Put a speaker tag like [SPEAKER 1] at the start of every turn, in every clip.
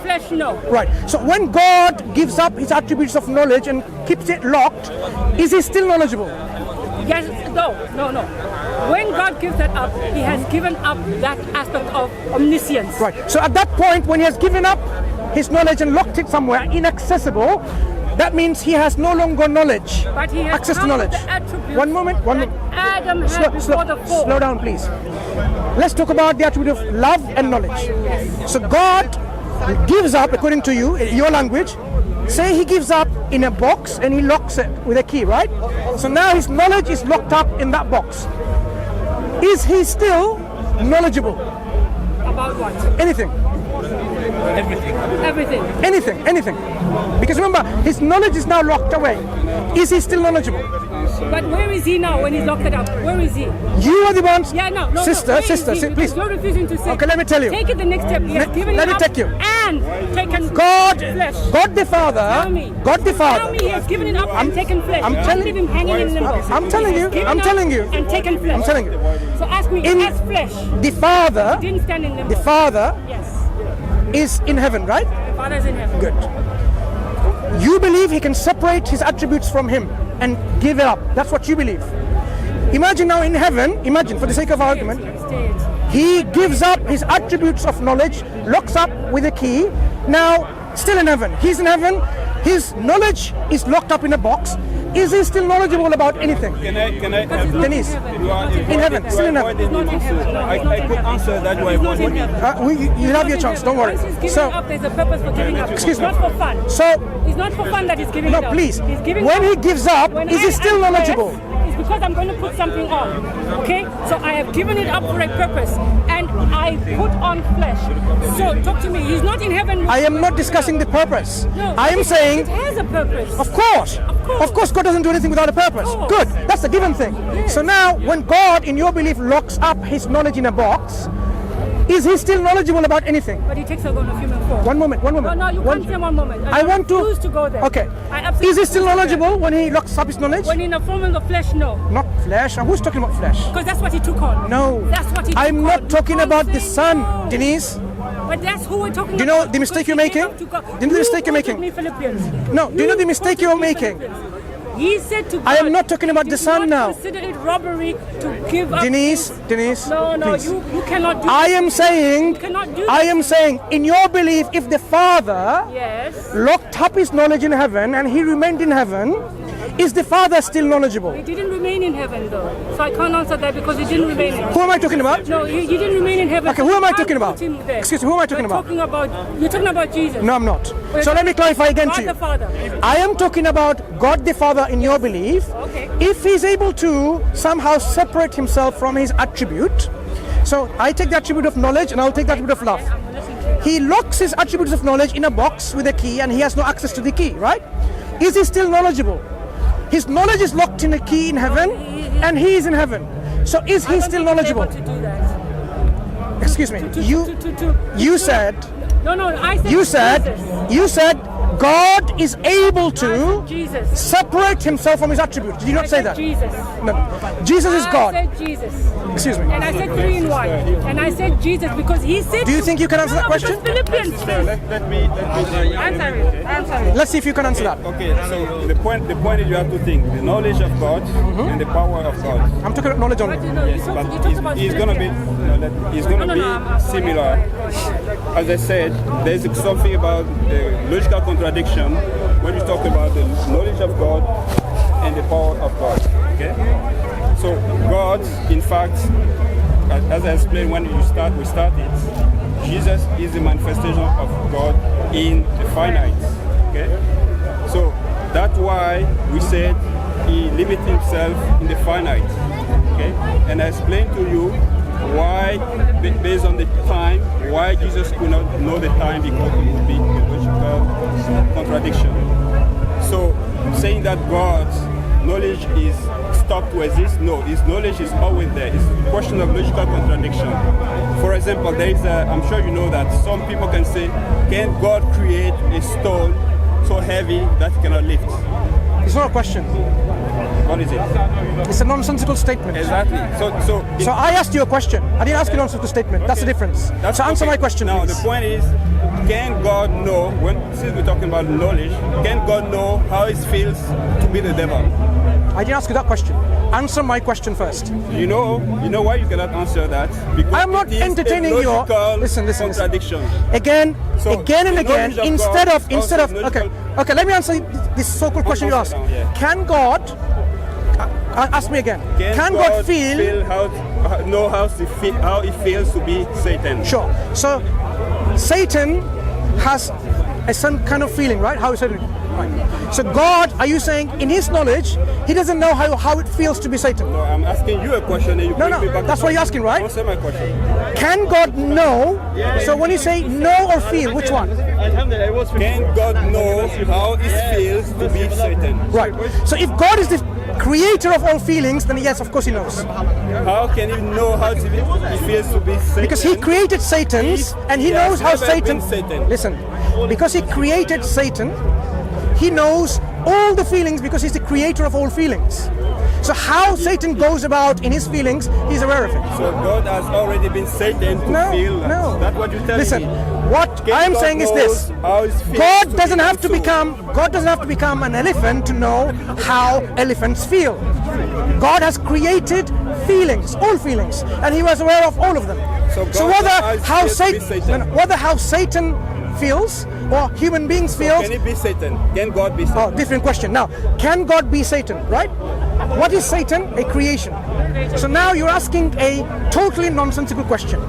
[SPEAKER 1] flesh, no.
[SPEAKER 2] Right. So when God gives up his attributes of knowledge and keeps it locked, is he still knowledgeable?
[SPEAKER 1] Yes, no. When God gives that up, he has given up that aspect of omniscience.
[SPEAKER 2] Right. So at that point, when he has given up his knowledge and locked it somewhere inaccessible, that means he has no longer knowledge,
[SPEAKER 1] But he has
[SPEAKER 2] access to
[SPEAKER 1] come with
[SPEAKER 2] knowledge.
[SPEAKER 1] the attributes
[SPEAKER 2] One moment.
[SPEAKER 1] that Adam had before the fall.
[SPEAKER 2] Slow down, please. Let's talk about the attribute of love and knowledge. So God gives up, according to you, in your language, say he gives up in a box and he locks it with a key, right? So now his knowledge is locked up in that box. Is he still knowledgeable?
[SPEAKER 1] About what?
[SPEAKER 2] Anything.
[SPEAKER 1] Everything.
[SPEAKER 2] Anything. Because remember, his knowledge is now locked away. Is he still knowledgeable?
[SPEAKER 1] But where is he now when he's locked it up? Where is he?
[SPEAKER 2] You are the ones.
[SPEAKER 1] Yeah, no.
[SPEAKER 2] Sister,
[SPEAKER 1] Where is he?
[SPEAKER 2] please.
[SPEAKER 1] You're refusing to say.
[SPEAKER 2] Okay, let me tell you.
[SPEAKER 1] Take it the next step. He has given
[SPEAKER 2] Let
[SPEAKER 1] it
[SPEAKER 2] me
[SPEAKER 1] up
[SPEAKER 2] take you.
[SPEAKER 1] and taken
[SPEAKER 2] God
[SPEAKER 1] flesh.
[SPEAKER 2] the Father.
[SPEAKER 1] Tell me.
[SPEAKER 2] God the Father.
[SPEAKER 1] Tell me he has given it up and taken flesh.
[SPEAKER 2] I'm
[SPEAKER 1] Don't
[SPEAKER 2] telling-
[SPEAKER 1] leave him hanging in limbo.
[SPEAKER 2] I'm telling
[SPEAKER 1] He
[SPEAKER 2] you,
[SPEAKER 1] has given
[SPEAKER 2] I'm
[SPEAKER 1] up
[SPEAKER 2] telling you.
[SPEAKER 1] And taken flesh.
[SPEAKER 2] I'm telling you.
[SPEAKER 1] So ask me,
[SPEAKER 2] In-
[SPEAKER 1] as flesh,
[SPEAKER 2] The Father,
[SPEAKER 1] didn't stand in limbo.
[SPEAKER 2] the Father
[SPEAKER 1] Yes.
[SPEAKER 2] is in heaven, right?
[SPEAKER 1] The Father is in heaven.
[SPEAKER 2] Good. You believe he can separate his attributes from him and give it up. That's what you believe. Imagine now in heaven, imagine for the sake of argument,
[SPEAKER 1] Stay it.
[SPEAKER 2] he gives up his attributes of knowledge, locks up with a key. Now, still in heaven. He's in heaven. His knowledge is locked up in a box. Is he still knowledgeable about anything?
[SPEAKER 3] Can I
[SPEAKER 2] Denise, in heaven, still in heaven.
[SPEAKER 3] I could answer that way.
[SPEAKER 2] You have your chance, don't worry.
[SPEAKER 1] Once he's giving
[SPEAKER 2] So,
[SPEAKER 1] up, there's a purpose for giving up.
[SPEAKER 2] Excuse
[SPEAKER 1] It's not
[SPEAKER 2] me.
[SPEAKER 1] for fun.
[SPEAKER 2] so
[SPEAKER 1] It's not for fun that he's giving
[SPEAKER 2] no,
[SPEAKER 1] it up.
[SPEAKER 2] please.
[SPEAKER 1] He's giving
[SPEAKER 2] When
[SPEAKER 1] up.
[SPEAKER 2] he gives up,
[SPEAKER 1] When
[SPEAKER 2] is he
[SPEAKER 1] I
[SPEAKER 2] still
[SPEAKER 1] am
[SPEAKER 2] knowledgeable?
[SPEAKER 1] blessed, it's because I'm going to put something on. Okay? So I have given it up for a purpose. And I put on flesh. So talk to me. He's not in heaven.
[SPEAKER 2] I am not discussing the purpose.
[SPEAKER 1] No,
[SPEAKER 2] I am
[SPEAKER 1] it
[SPEAKER 2] saying,
[SPEAKER 1] has a purpose.
[SPEAKER 2] of course, God doesn't do anything without a purpose.
[SPEAKER 1] Of course.
[SPEAKER 2] Good, that's a given thing.
[SPEAKER 1] Yes.
[SPEAKER 2] So now, when God, in your belief, locks up his knowledge in a box, is he still knowledgeable about anything?
[SPEAKER 1] But he takes a human form.
[SPEAKER 2] One moment.
[SPEAKER 1] No, you can't say one moment.
[SPEAKER 2] I want to.
[SPEAKER 1] refuse to go there.
[SPEAKER 2] Okay.
[SPEAKER 1] I absolutely
[SPEAKER 2] Is he still
[SPEAKER 1] refuse to go
[SPEAKER 2] knowledgeable when he locks up his knowledge?
[SPEAKER 1] there. When in the form of the flesh, no.
[SPEAKER 2] Not flesh. And who's talking about flesh?
[SPEAKER 1] Because that's what he took on.
[SPEAKER 2] No.
[SPEAKER 1] That's what he took
[SPEAKER 2] I'm
[SPEAKER 1] on.
[SPEAKER 2] not
[SPEAKER 1] You
[SPEAKER 2] talking
[SPEAKER 1] can't
[SPEAKER 2] about the
[SPEAKER 1] say
[SPEAKER 2] Son,
[SPEAKER 1] no.
[SPEAKER 2] Denise.
[SPEAKER 1] But that's who we're talking about.
[SPEAKER 2] Do you know the mistake you're making? Do you know the mistake you're making?
[SPEAKER 1] Me Philippians.
[SPEAKER 2] No, do you know the mistake you're making?
[SPEAKER 1] He said to God,
[SPEAKER 2] I am not talking about the Son
[SPEAKER 1] "Do
[SPEAKER 2] now."
[SPEAKER 1] not consider it robbery to give up.
[SPEAKER 2] Denise,
[SPEAKER 1] No,
[SPEAKER 2] please.
[SPEAKER 1] you cannot do
[SPEAKER 2] I
[SPEAKER 1] that.
[SPEAKER 2] am saying,
[SPEAKER 1] You cannot do
[SPEAKER 2] I
[SPEAKER 1] that.
[SPEAKER 2] am saying, in your belief, if the Father
[SPEAKER 1] Yes.
[SPEAKER 2] locked up his knowledge in heaven and he remained in heaven, is the Father still knowledgeable?
[SPEAKER 1] He didn't remain in heaven though. So I can't answer that because he didn't remain in heaven.
[SPEAKER 2] Who am I talking about?
[SPEAKER 1] No, he didn't remain in heaven.
[SPEAKER 2] Okay,
[SPEAKER 1] so
[SPEAKER 2] who
[SPEAKER 1] you
[SPEAKER 2] am I
[SPEAKER 1] can't
[SPEAKER 2] talking
[SPEAKER 1] put
[SPEAKER 2] about?
[SPEAKER 1] him there.
[SPEAKER 2] Excuse me, who am I talking about?
[SPEAKER 1] You're talking about Jesus.
[SPEAKER 2] No, I'm not.
[SPEAKER 1] We're
[SPEAKER 2] So let me clarify again
[SPEAKER 1] God
[SPEAKER 2] to you.
[SPEAKER 1] the Father.
[SPEAKER 2] I am talking about God the Father in your belief.
[SPEAKER 1] Okay.
[SPEAKER 2] If he's able to somehow separate himself from his attribute, so I take the attribute of knowledge and I'll take the attribute of love.
[SPEAKER 1] I'm listening to you.
[SPEAKER 2] He locks his attributes of knowledge in a box with a key and he has no access to the key, right? Is he still knowledgeable? His knowledge is locked in a key in heaven and he is in heaven. So is he still knowledgeable?
[SPEAKER 1] To do that.
[SPEAKER 2] Excuse me.
[SPEAKER 1] To-
[SPEAKER 2] You said
[SPEAKER 1] No, I said
[SPEAKER 2] you said God is able to
[SPEAKER 1] Jesus.
[SPEAKER 2] separate himself from his attributes. Did you not
[SPEAKER 1] I
[SPEAKER 2] say
[SPEAKER 1] said
[SPEAKER 2] that?
[SPEAKER 1] Jesus.
[SPEAKER 2] No. Jesus is
[SPEAKER 1] I
[SPEAKER 2] God.
[SPEAKER 1] said Jesus.
[SPEAKER 2] Excuse me.
[SPEAKER 1] And I said 3 in 1. And I said Jesus because he said.
[SPEAKER 2] Do you think you can answer that question?
[SPEAKER 1] Because Philippians.
[SPEAKER 3] Let me
[SPEAKER 1] I'm sorry.
[SPEAKER 2] Let's see if you can answer that.
[SPEAKER 3] Okay, so the point is you have to think the knowledge of God and the power of God.
[SPEAKER 2] I'm talking about knowledge only.
[SPEAKER 3] Yes, but he's gonna be similar. As I said, there's something about the logical contradiction when you talk about the knowledge of God and the power of God. Okay, so God, in fact, as I explained when we started, Jesus is the manifestation of God in the finite. Okay, so that's why we said he limited himself in the finite. Okay, and I explained to you why, based on the time, why Jesus could not know the time because it would be a logical contradiction. So saying that God's knowledge is stopped to exist, no, his knowledge is always there. It's a question of logical contradiction. For example, there is I'm sure you know that some people can say, can God create a stone so heavy that it cannot lift?
[SPEAKER 2] It's not a question.
[SPEAKER 3] What is it?
[SPEAKER 2] It's a nonsensical statement.
[SPEAKER 3] Exactly. So
[SPEAKER 2] I asked you a question. I didn't ask you a nonsensical statement. That's the difference. So answer my question,
[SPEAKER 3] Now
[SPEAKER 2] please.
[SPEAKER 3] the point is, can God know, since we're talking about knowledge, can God know how it feels to be the devil?
[SPEAKER 2] I didn't ask you that question. Answer my question first.
[SPEAKER 3] You know why you cannot answer that? Because
[SPEAKER 2] I'm not entertaining your listen.
[SPEAKER 3] contradiction.
[SPEAKER 2] Again and again. Instead of
[SPEAKER 3] logical.
[SPEAKER 2] okay. Let me answer this so-called question you asked. Can God? Ask me again. Can God feel
[SPEAKER 3] how it feels to be Satan?
[SPEAKER 2] Sure. So Satan has some kind of feeling, right? How is it? Right. So God, are you saying in his knowledge, he doesn't know how it feels to be Satan?
[SPEAKER 3] No, I'm asking you a question and you bring me back.
[SPEAKER 2] That's what you're asking, right?
[SPEAKER 3] Answer my question.
[SPEAKER 2] Can God know? So when you say know or feel, which one?
[SPEAKER 3] Can God know how it feels to be Satan?
[SPEAKER 2] Right. So if God is the creator of all feelings, then yes, of course he knows.
[SPEAKER 3] How can he know how it feels to be Satan?
[SPEAKER 2] Because he created Satan's and he knows how Satan. Listen, because he created Satan, he knows all the feelings because he's the creator of all feelings. So how Satan goes about in his feelings, he's aware of it.
[SPEAKER 3] So God has already been Satan to feel.
[SPEAKER 2] No.
[SPEAKER 3] That's what you're telling
[SPEAKER 2] Listen,
[SPEAKER 3] me.
[SPEAKER 2] what I'm saying is this: God doesn't have to become an elephant to know how elephants feel. God has created feelings, all feelings, and he was aware of all of them. So whether how Satan feels or human beings feel.
[SPEAKER 3] Can it be Satan? Can God be Satan?
[SPEAKER 2] Oh, different question. Now, can God be Satan, right? What is Satan? A creation. So now you're asking a totally nonsensical question.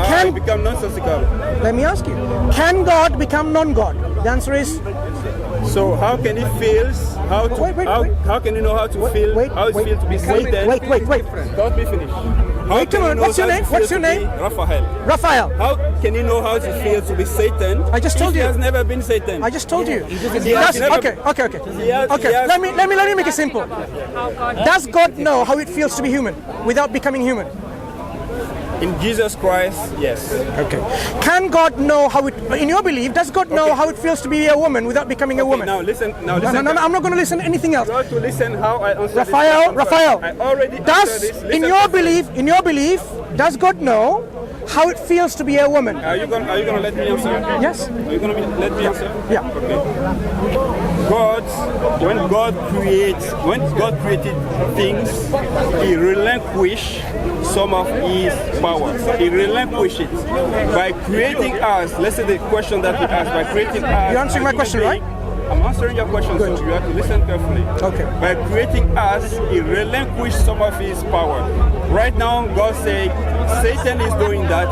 [SPEAKER 3] Can become nonsensical?
[SPEAKER 2] Let me ask you. Can God become non-God? The answer is.
[SPEAKER 3] So how can he feel? How can you know how to feel? How it feels to be Satan?
[SPEAKER 2] Wait.
[SPEAKER 3] Don't be finished.
[SPEAKER 2] Wait a minute. What's your name? What's your name? Raphael.
[SPEAKER 3] How can you know how it feels to be Satan?
[SPEAKER 2] I just told you.
[SPEAKER 3] He has never been Satan.
[SPEAKER 2] I just told you.
[SPEAKER 3] Okay.
[SPEAKER 2] Let me make it simple. Does God know how it feels to be human without becoming human?
[SPEAKER 3] In Jesus Christ, yes.
[SPEAKER 2] Okay. Can God know how it? In your belief, does God know how it feels to be a woman without becoming a woman?
[SPEAKER 3] Now listen.
[SPEAKER 2] No. I'm not going to listen to anything else.
[SPEAKER 3] You have to listen how I answer
[SPEAKER 2] Raphael.
[SPEAKER 3] I already
[SPEAKER 2] does
[SPEAKER 3] this.
[SPEAKER 2] In your belief, does God know how it feels to be a woman?
[SPEAKER 3] Are you going to let me answer?
[SPEAKER 2] Yes.
[SPEAKER 3] Are you going to let me answer?
[SPEAKER 2] Yeah.
[SPEAKER 3] Okay. When God created things, he relinquished some of his power. He relinquished it by creating us. Let's say the question that we asked, by creating us.
[SPEAKER 2] You're answering my question, right?
[SPEAKER 3] I'm answering your question, so you have to listen carefully.
[SPEAKER 2] Okay.
[SPEAKER 3] By creating us, he relinquished some of his power. Right now, God said, Satan is doing that.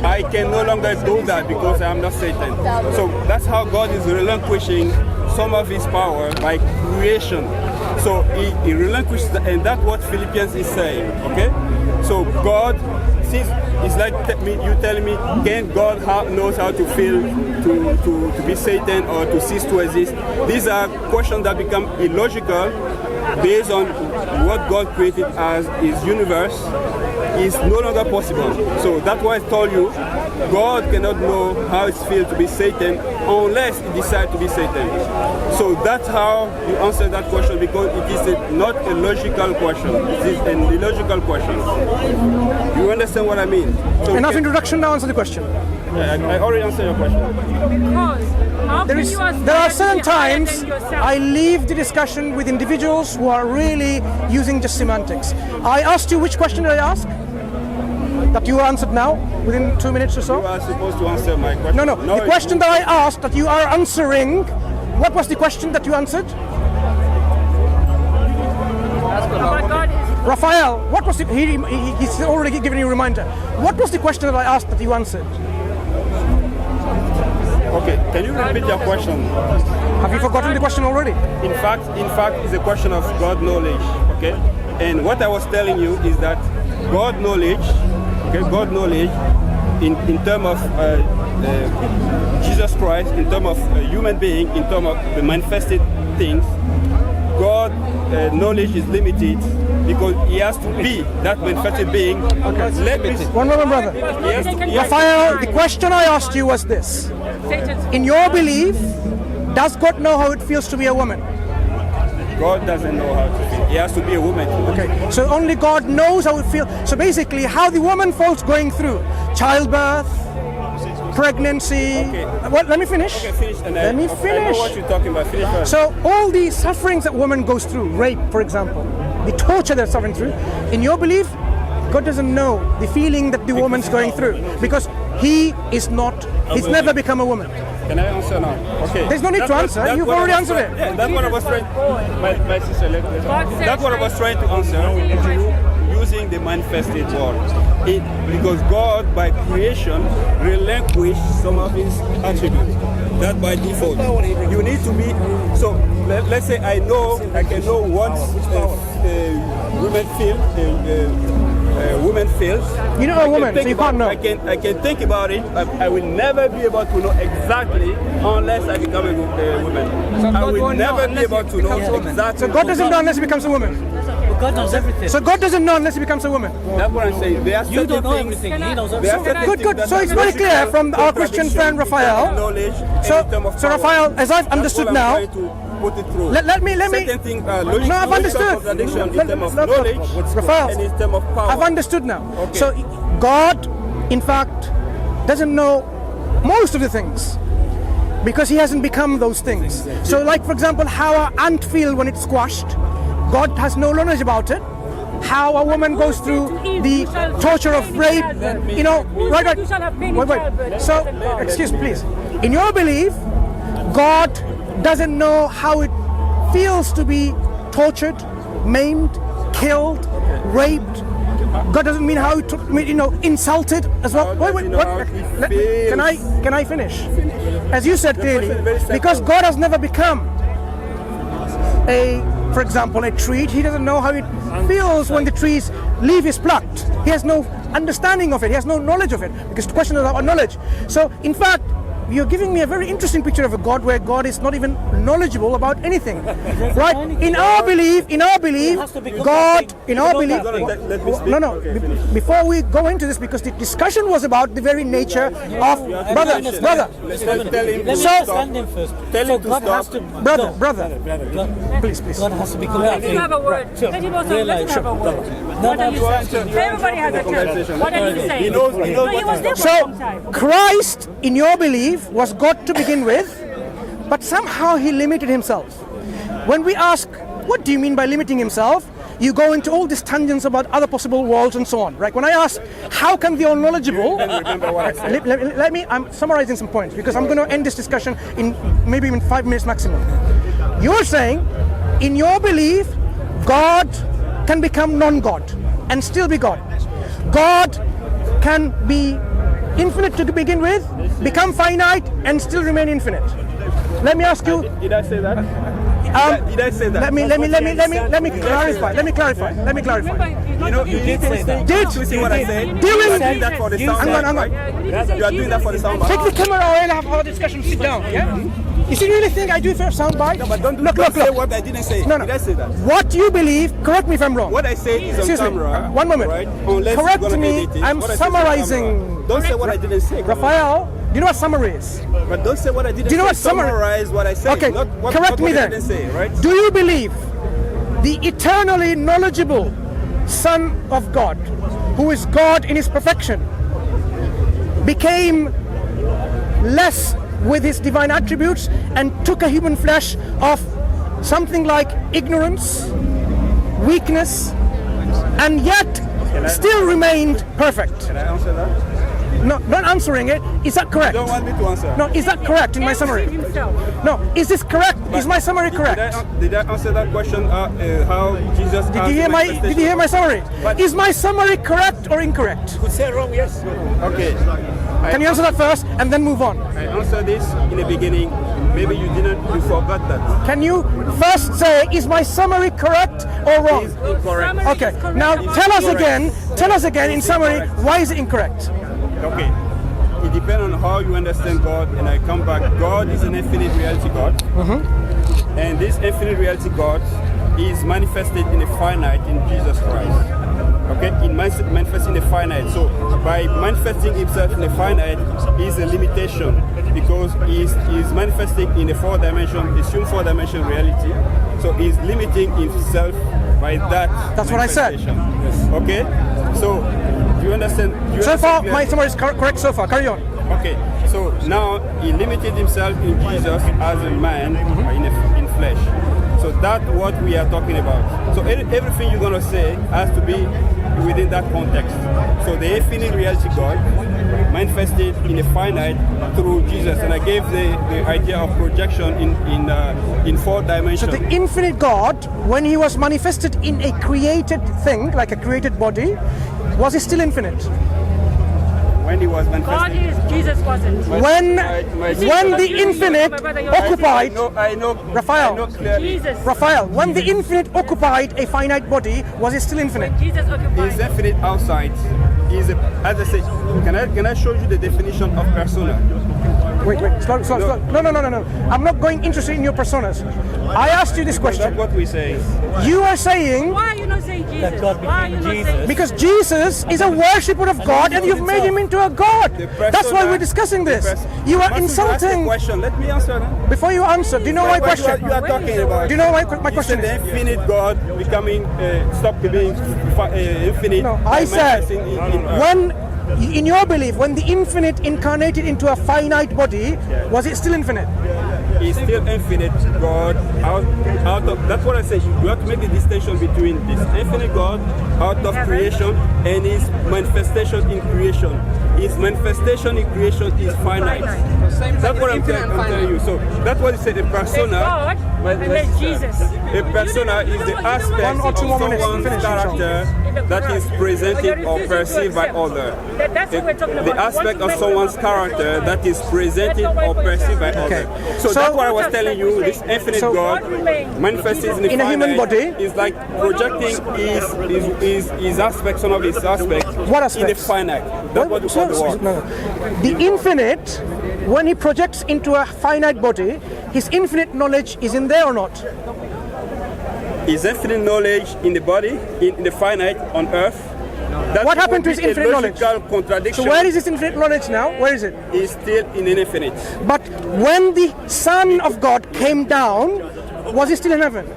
[SPEAKER 3] I can no longer do that because I am not Satan. So that's how God is relinquishing some of his power by creation. So he relinquished, and that's what Philippians is saying. Okay? So God, it's like you telling me, can God knows how to feel to be Satan or to cease to exist? These are questions that become illogical based on what God created as his universe is no longer possible. So that's why I told you, God cannot know how it feels to be Satan unless he decides to be Satan. So that's how you answer that question, because it is not a logical question. It is an illogical question. You understand what I mean? So
[SPEAKER 2] enough introduction, now answer the question.
[SPEAKER 3] I already answered your question.
[SPEAKER 1] Because
[SPEAKER 2] there are certain times I leave the discussion with individuals who are really using just semantics. I asked you, which question did I ask? That you answered now, within 2 minutes or so?
[SPEAKER 3] You are supposed to answer my question.
[SPEAKER 2] No. The question that I asked that you are answering, what was the question that you answered? Raphael, what was the, he's already given you a reminder. What was the question that I asked that you answered?
[SPEAKER 3] Okay, can you repeat your question?
[SPEAKER 2] Have you forgotten the question already?
[SPEAKER 3] In fact, it's a question of God knowledge, okay? And what I was telling you is that God knowledge in terms of Jesus Christ, in terms of a human being, in terms of the manifested things, God knowledge is limited because he has to be that manifested being.
[SPEAKER 2] Okay. One moment, brother. Raphael, the question I asked you was this. In your belief, does God know how it feels to be a woman?
[SPEAKER 3] God doesn't know how to feel. He has to be a woman.
[SPEAKER 2] Okay, so only God knows how it feels. So basically, how the woman feels going through childbirth, pregnancy.
[SPEAKER 3] Okay.
[SPEAKER 2] What? Let me finish.
[SPEAKER 3] Okay, finish. And
[SPEAKER 2] Let me
[SPEAKER 3] I know
[SPEAKER 2] finish.
[SPEAKER 3] what you're talking about. Finish first.
[SPEAKER 2] So all the sufferings that woman goes through, rape, for example, the torture they're suffering through, in your belief, God doesn't know the feeling that the woman's going through because He is not. He's never become a woman.
[SPEAKER 3] Can I answer now? Okay.
[SPEAKER 2] There's no need to answer. You've already answered it.
[SPEAKER 3] Yeah, that's what I was trying. My sister, that's what I was trying to answer. Using the manifested word. Because God, by creation, relinquished some of His attributes. That by default. You need to be. So let's say I can know once women feel. Woman feels.
[SPEAKER 2] You know a woman, so you can't know.
[SPEAKER 3] I can think about it. I will never be able to know exactly unless I become a woman. I will never be able to know exactly.
[SPEAKER 2] So God doesn't know unless He becomes a woman.
[SPEAKER 4] God knows everything.
[SPEAKER 2] So God doesn't know unless He becomes a woman.
[SPEAKER 3] That's what I'm saying. There are
[SPEAKER 4] You don't know
[SPEAKER 3] things.
[SPEAKER 4] everything. He knows everything.
[SPEAKER 2] Good. So it's very clear from our Christian friend Raphael. So Raphael, as I've understood now,
[SPEAKER 3] put it through.
[SPEAKER 2] let me.
[SPEAKER 3] Certain things are
[SPEAKER 2] No, I've understood.
[SPEAKER 3] In terms of knowledge
[SPEAKER 2] Raphael,
[SPEAKER 3] and in terms of power.
[SPEAKER 2] I've understood now.
[SPEAKER 3] Okay.
[SPEAKER 2] So God, in fact, doesn't know most of the things because He hasn't become those things. So, like for example, how an ant feels when it's squashed, God has no knowledge about it. How a woman goes through the torture of rape, you know, right. Wait. So, excuse me, please. In your belief, God doesn't know how it feels to be tortured, maimed, killed, raped. God doesn't mean how it, insulted as well. Wait. Can I finish? As you said clearly, because God has never become for example, a tree. He doesn't know how it feels when the tree's leaf is plucked. He has no understanding of it. He has no knowledge of it because the question is about knowledge. So, in fact, you're giving me a very interesting picture of a God where God is not even knowledgeable about anything, right? In our belief, God, in our belief. No. Before we go into this, because the discussion was about the very nature of brother. Please.
[SPEAKER 4] God has to be correct.
[SPEAKER 1] Let him have a word. Let him also have a word. What are you saying? Everybody has a turn. What are you saying?
[SPEAKER 3] He knows.
[SPEAKER 1] He was there for some time.
[SPEAKER 2] So, Christ, in your belief, was God to begin with, but somehow He limited Himself. When we ask, what do you mean by limiting Himself? You go into all these tangents about other possible worlds and so on, right? When I ask, how can the all-knowledgeable... I'm summarizing some points because I'm going to end this discussion in maybe even 5 minutes maximum. You're saying, in your belief, God can become non-God and still be God. God can be infinite to begin with, become finite, and still remain infinite. Let me ask you.
[SPEAKER 3] Did I say that? Did I say that?
[SPEAKER 2] Let me clarify.
[SPEAKER 3] You did say that.
[SPEAKER 2] You
[SPEAKER 3] see what I said?
[SPEAKER 2] During
[SPEAKER 3] that for the soundbite. You are doing that for the soundbite.
[SPEAKER 2] Take the camera away and have our discussion. Sit down. Yeah. You see, really think I do it for a soundbite?
[SPEAKER 3] No, but don't say what I didn't say.
[SPEAKER 2] No.
[SPEAKER 3] Did I say that?
[SPEAKER 2] What you believe? Correct me if I'm wrong.
[SPEAKER 3] What I say is on camera.
[SPEAKER 2] One moment.
[SPEAKER 3] Right? Unless
[SPEAKER 2] correct
[SPEAKER 3] you're gonna
[SPEAKER 2] me.
[SPEAKER 3] edit it.
[SPEAKER 2] I'm summarizing.
[SPEAKER 3] Don't say what I didn't say.
[SPEAKER 2] Raphael, do you know what summary is?
[SPEAKER 3] But don't say what I didn't say.
[SPEAKER 2] Do you know what summary?
[SPEAKER 3] Summarize what I said.
[SPEAKER 2] Okay, correct me then.
[SPEAKER 3] I didn't say, right?
[SPEAKER 2] Do you believe the eternally knowledgeable Son of God, who is God in His perfection, became less with His divine attributes and took a human flesh of something like ignorance, weakness, and yet still remained perfect?
[SPEAKER 3] Can I answer that?
[SPEAKER 2] No, not answering it. Is that correct?
[SPEAKER 3] You don't want me to answer?
[SPEAKER 2] No, is that correct in my summary? No, is this correct? Is my summary correct?
[SPEAKER 3] Did I answer that question? How Jesus?
[SPEAKER 2] Did you hear my summary? Is my summary correct or incorrect?
[SPEAKER 3] Could say wrong, yes. Okay.
[SPEAKER 2] Can you answer that first and then move on?
[SPEAKER 3] I answered this in the beginning. Maybe you forgot that.
[SPEAKER 2] Can you first say, is my summary correct or wrong?
[SPEAKER 3] It's incorrect.
[SPEAKER 2] Okay. Now tell us again in summary, why is it incorrect?
[SPEAKER 3] Okay. It depends on how you understand God, and I come back. God is an infinite reality God. Mm-hmm. And this infinite reality God is manifested in the finite in Jesus Christ. Okay, it manifests in the finite. So by manifesting himself in the finite is a limitation because he's manifesting in a 4-dimension, assumed 4-dimension reality. So he's limiting himself by that.
[SPEAKER 2] That's what I said.
[SPEAKER 3] Yes. Okay. So do you understand?
[SPEAKER 2] So far, my summary is correct so far. Carry on.
[SPEAKER 3] Okay. So now he limited himself in Jesus as a man in flesh. So that's what we are talking about. So everything you're going to say has to be within that context. So the infinite reality God manifested in a finite through Jesus. And I gave the idea of projection in 4 dimensions.
[SPEAKER 2] So the infinite God, when he was manifested in a created thing, like a created body, was he still infinite?
[SPEAKER 3] When he was
[SPEAKER 1] God
[SPEAKER 3] manifested.
[SPEAKER 1] is, Jesus wasn't.
[SPEAKER 2] When the infinite occupied,
[SPEAKER 3] I know,
[SPEAKER 2] Raphael.
[SPEAKER 3] I know clearly.
[SPEAKER 1] Jesus.
[SPEAKER 2] Raphael, when the infinite occupied a finite body, was it still infinite?
[SPEAKER 1] Jesus
[SPEAKER 3] He's
[SPEAKER 1] occupied.
[SPEAKER 3] infinite outside. As I said, can I show you the definition of persona?
[SPEAKER 2] Wait, slow. No. I'm not going interested in your personas. I asked you this
[SPEAKER 3] That's
[SPEAKER 2] question.
[SPEAKER 3] what we say.
[SPEAKER 2] You are saying
[SPEAKER 1] Why are you not saying Jesus?
[SPEAKER 4] That God
[SPEAKER 1] Why are you
[SPEAKER 4] became
[SPEAKER 1] not
[SPEAKER 4] Jesus.
[SPEAKER 1] saying
[SPEAKER 2] because Jesus is a worshipper of God and you've made him into a God.
[SPEAKER 3] The persona-
[SPEAKER 2] That's why we're discussing this. You are
[SPEAKER 3] Mansur, ask the
[SPEAKER 2] insulting.
[SPEAKER 3] question. Let me answer that.
[SPEAKER 2] Before you answer, do you know my
[SPEAKER 3] What
[SPEAKER 2] question?
[SPEAKER 3] you are talking about?
[SPEAKER 2] Do you know my
[SPEAKER 3] You
[SPEAKER 2] question
[SPEAKER 3] said the
[SPEAKER 2] is?
[SPEAKER 3] infinite God becoming stop being infinite.
[SPEAKER 2] No, I said
[SPEAKER 3] manifesting in earth.
[SPEAKER 2] when, in your belief, when the infinite incarnated into a finite body, was it still infinite?
[SPEAKER 3] He's still infinite God out of, that's what I say. You have to make the distinction between this infinite God out of creation and his manifestation in creation. His manifestation in creation is finite. That's what I'm telling you. So that's what he said. A persona,
[SPEAKER 1] God, and then Jesus.
[SPEAKER 3] a persona is the aspect
[SPEAKER 2] 1 or
[SPEAKER 3] of
[SPEAKER 2] 2 more minutes,
[SPEAKER 3] someone's
[SPEAKER 2] finish,
[SPEAKER 3] character that is presented or perceived by others.
[SPEAKER 1] That's what we're talking about.
[SPEAKER 3] The aspect of someone's character that is presented or perceived by others. So
[SPEAKER 2] So-
[SPEAKER 3] that's what I was telling you. This infinite
[SPEAKER 2] So-
[SPEAKER 3] God manifested in
[SPEAKER 2] In a human
[SPEAKER 3] finite
[SPEAKER 2] body?
[SPEAKER 3] is like projecting his aspect, some of his aspects,
[SPEAKER 2] What
[SPEAKER 3] in the
[SPEAKER 2] aspects?
[SPEAKER 3] finite. That's what we call the world.
[SPEAKER 2] No. The infinite, when he projects into a finite body, his infinite knowledge is in there or not?
[SPEAKER 3] His infinite knowledge in the body, in the finite on earth. That
[SPEAKER 2] What happened to his
[SPEAKER 3] would be a
[SPEAKER 2] infinite knowledge?
[SPEAKER 3] logical contradiction.
[SPEAKER 2] So where is his infinite knowledge now? Where is it?
[SPEAKER 3] Is still in an infinite.
[SPEAKER 2] But when the Son of God came down, was he still in heaven?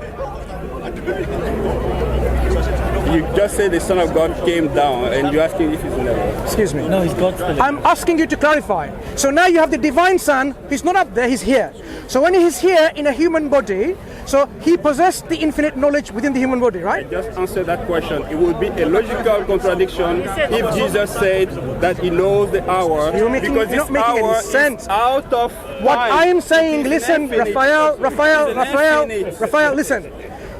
[SPEAKER 3] You just said the Son of God came down, and you're asking if he's in heaven.
[SPEAKER 2] Excuse me.
[SPEAKER 4] No, he's God still.
[SPEAKER 2] I'm asking you to clarify. So now you have the divine Son, he's not up there, he's here. So when he's here in a human body, so he possessed the infinite knowledge within the human body, right?
[SPEAKER 3] Just answer that question. It would be a logical contradiction if Jesus said that he knows the hour,
[SPEAKER 2] You're
[SPEAKER 3] because
[SPEAKER 2] not
[SPEAKER 3] this
[SPEAKER 2] making any
[SPEAKER 3] hour
[SPEAKER 2] sense.
[SPEAKER 3] is out of
[SPEAKER 2] What
[SPEAKER 3] time.
[SPEAKER 2] I am
[SPEAKER 3] It
[SPEAKER 2] saying,
[SPEAKER 3] is
[SPEAKER 2] listen,
[SPEAKER 3] infinite.
[SPEAKER 2] Raphael,
[SPEAKER 3] It is infinite.
[SPEAKER 2] Raphael, listen.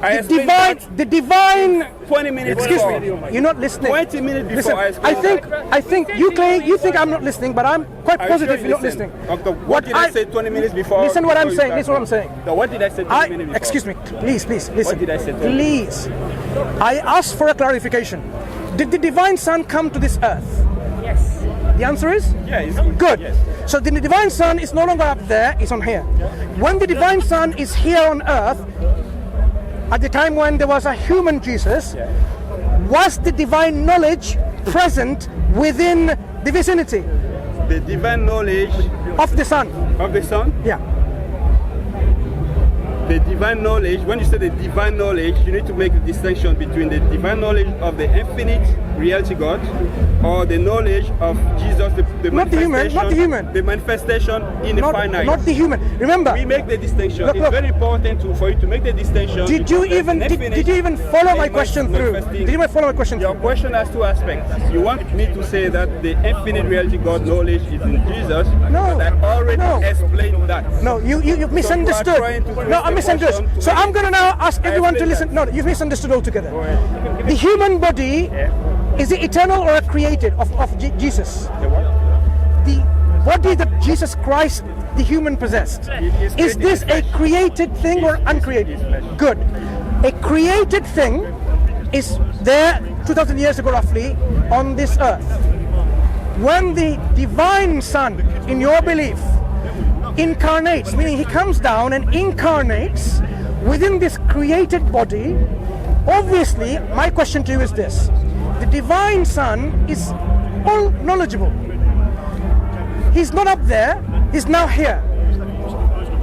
[SPEAKER 3] I explained that
[SPEAKER 2] The divine,
[SPEAKER 3] 20 minutes
[SPEAKER 2] excuse
[SPEAKER 3] before.
[SPEAKER 2] me, you're not listening.
[SPEAKER 3] 20 minutes before
[SPEAKER 2] Listen,
[SPEAKER 3] I explained
[SPEAKER 2] I think you think I'm not listening, but I'm quite
[SPEAKER 3] Are you
[SPEAKER 2] positive
[SPEAKER 3] sure
[SPEAKER 2] you're not
[SPEAKER 3] listen?
[SPEAKER 2] listening.
[SPEAKER 3] Okay, what did I say 20 minutes before?
[SPEAKER 2] Listen what I'm
[SPEAKER 3] before you
[SPEAKER 2] saying,
[SPEAKER 3] back
[SPEAKER 2] listen what I'm
[SPEAKER 3] up?
[SPEAKER 2] saying.
[SPEAKER 3] No, what did I say 20 minutes before?
[SPEAKER 2] Excuse me, please, listen.
[SPEAKER 3] What did I say?
[SPEAKER 2] Please, I asked for a clarification. Did the divine Son come to this earth?
[SPEAKER 1] Yes.
[SPEAKER 2] The answer is?
[SPEAKER 3] Yeah, it's
[SPEAKER 2] Good.
[SPEAKER 3] Yes.
[SPEAKER 2] So the divine Son is no longer up there, it's on here. When the divine Son is here on earth, at the time when there was a human Jesus, was the divine knowledge present within the vicinity
[SPEAKER 3] The divine knowledge
[SPEAKER 2] of the Son?
[SPEAKER 3] of the Son.
[SPEAKER 2] Yeah.
[SPEAKER 3] The divine knowledge, when you say the divine knowledge, you need to make a distinction between the divine knowledge of the infinite reality God or the knowledge of Jesus, the
[SPEAKER 2] Not the human, not the human.
[SPEAKER 3] The manifestation in the finite.
[SPEAKER 2] Not the human. Remember,
[SPEAKER 3] We make the distinction.
[SPEAKER 2] Look,
[SPEAKER 3] It's
[SPEAKER 2] look.
[SPEAKER 3] very important for you to make the distinction.
[SPEAKER 2] did you
[SPEAKER 3] because
[SPEAKER 2] even
[SPEAKER 3] there's an
[SPEAKER 2] did you even follow my
[SPEAKER 3] infinite
[SPEAKER 2] question through?
[SPEAKER 3] manifesting.
[SPEAKER 2] Did you even follow my question
[SPEAKER 3] Your
[SPEAKER 2] through?
[SPEAKER 3] question has 2 aspects. You want me to say that the infinite reality God knowledge is in Jesus.
[SPEAKER 2] No.
[SPEAKER 3] But I already
[SPEAKER 2] No.
[SPEAKER 3] explained that.
[SPEAKER 2] No, you misunderstood.
[SPEAKER 3] trying to twist
[SPEAKER 2] No, I
[SPEAKER 3] the
[SPEAKER 2] misunderstood.
[SPEAKER 3] question to
[SPEAKER 2] So
[SPEAKER 3] make
[SPEAKER 2] I'm going to now ask everyone to
[SPEAKER 3] explain
[SPEAKER 2] listen. No, you've misunderstood altogether. The human body, is it eternal or created of Jesus? The body that Jesus Christ, the human, possessed. Is this a created thing or uncreated? Good. A created thing is there 2,000 years ago roughly on this earth. When the divine Son, in your belief, incarnates, meaning he comes down and incarnates within this created body, obviously my question to you is this: the divine Son is all knowledgeable. He's not up there, he's now here.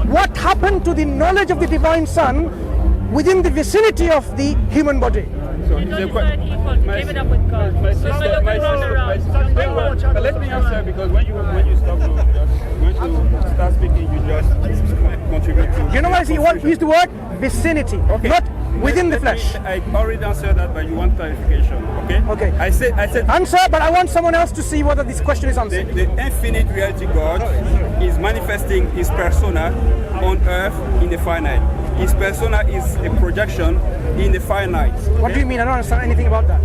[SPEAKER 2] What happened to the knowledge of the divine Son within the vicinity of the human body?
[SPEAKER 3] So
[SPEAKER 1] You
[SPEAKER 3] it's a
[SPEAKER 1] don't
[SPEAKER 3] que-
[SPEAKER 1] decide equal. You gave it up with God.
[SPEAKER 3] My
[SPEAKER 1] So
[SPEAKER 3] sister,
[SPEAKER 1] you're
[SPEAKER 3] my
[SPEAKER 1] going round and round.
[SPEAKER 3] sister, but let me answer, because when you stop to when you start speaking, you just contribute to.
[SPEAKER 2] You know what? He used the word vicinity,
[SPEAKER 3] Okay.
[SPEAKER 2] not within the flesh.
[SPEAKER 3] I already answered that, but you want clarification, okay?
[SPEAKER 2] Okay.
[SPEAKER 3] I said
[SPEAKER 2] Answer, but I want someone else to see whether this question is answered.
[SPEAKER 3] the infinite reality God is manifesting His persona on earth in the finite. His persona is a projection in the finite.
[SPEAKER 2] What do you mean? I don't understand anything about that.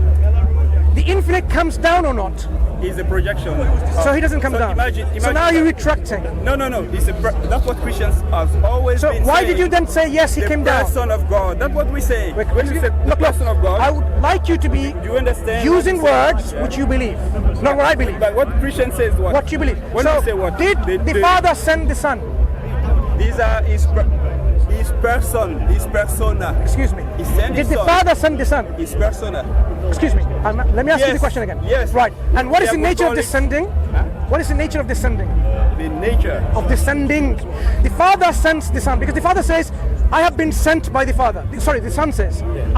[SPEAKER 2] The infinite comes down or not?
[SPEAKER 3] Is a projection.
[SPEAKER 2] So He doesn't come
[SPEAKER 3] So
[SPEAKER 2] down.
[SPEAKER 3] imagine
[SPEAKER 2] so now you're retracting.
[SPEAKER 3] No. That's what Christians have always
[SPEAKER 2] So
[SPEAKER 3] been
[SPEAKER 2] why
[SPEAKER 3] saying.
[SPEAKER 2] did you then say yes, He came
[SPEAKER 3] The
[SPEAKER 2] down?
[SPEAKER 3] person of God. That's what we say.
[SPEAKER 2] Wait,
[SPEAKER 3] When we say the
[SPEAKER 2] look,
[SPEAKER 3] person of God,
[SPEAKER 2] I would like you to be
[SPEAKER 3] do you understand?
[SPEAKER 2] using
[SPEAKER 3] what we say?
[SPEAKER 2] words which you believe, not what I believe.
[SPEAKER 3] But what Christian says what?
[SPEAKER 2] What you believe.
[SPEAKER 3] When
[SPEAKER 2] So
[SPEAKER 3] we say what?
[SPEAKER 2] did the Father send the Son?
[SPEAKER 3] These are his person, his persona.
[SPEAKER 2] Excuse me.
[SPEAKER 3] He sent
[SPEAKER 2] Did
[SPEAKER 3] his
[SPEAKER 2] the
[SPEAKER 3] son.
[SPEAKER 2] Father send the Son?
[SPEAKER 3] His persona.
[SPEAKER 2] Excuse me. Let me ask you the
[SPEAKER 3] Yes,
[SPEAKER 2] question again.
[SPEAKER 3] yes.
[SPEAKER 2] Right. And what is
[SPEAKER 3] Yeah,
[SPEAKER 2] the
[SPEAKER 3] we
[SPEAKER 2] nature of
[SPEAKER 3] call it-
[SPEAKER 2] descending? What is the nature of descending?
[SPEAKER 3] The nature.
[SPEAKER 2] Of descending. The Father sends the Son because the Father says, I have been sent by the Father. Sorry, the Son says,